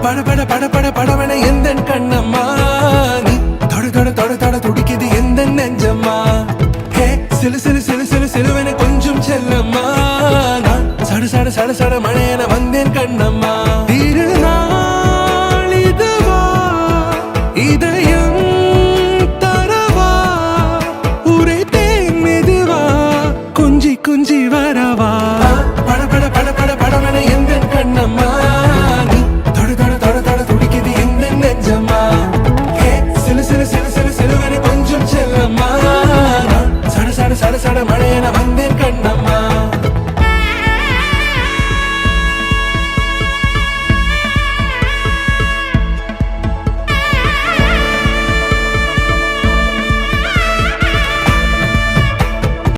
பட பட பட படவன எந்த கண்ணம்மா நீ தொட தொட தொட தொட துடிக்குது எந்த நெஞ்சம்மா ஹே சிலு சிலு சிலு சிலு சிலுவன கொஞ்சம் செல்லம்மா நான் சட சட சட சட மழையன வந்தேன் கண்ணம்மா திருநாள் இதுவா இதயம் தரவா உரைத்தேன் மெதுவா குஞ்சி குஞ்சி வரவா பட பட பட பட படவன எந்த கண்ணம்மா நீ தொட தொட தொட தொட துடிக்குது எந்த நெஞ்சம்மா ஹே சிலு சிலு சிலு சிலு சிலுவன கொஞ்சம் செல்லம்மா நான் சட சட சட சட மழையன வந்தேன் கண்ணம்மா